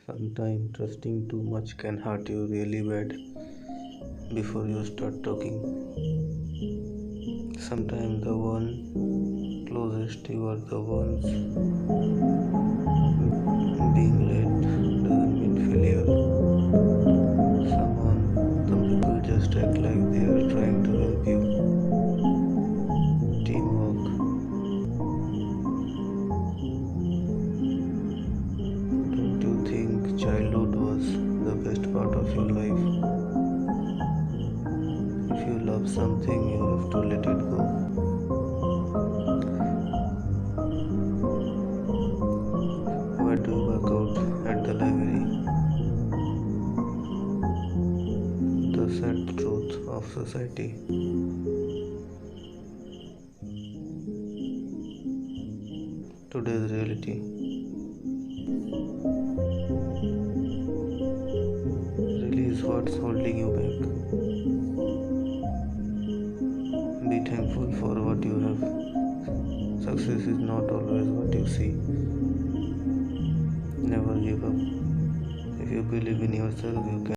Sometimes trusting too much can hurt you really bad before you start talking. Sometimes the one closest you are the ones being late doesn't mean failure. Some people just act like they are trying to help you. Teamwork. Don't you think childhood was the best part of your life? If you love something, you have to let it go. Why do you work out at the library? The sad truth of society. Today's reality. Release what's holding you back. Be thankful for what you have. Success is not always what you see. Never give up. If you believe in yourself, you can.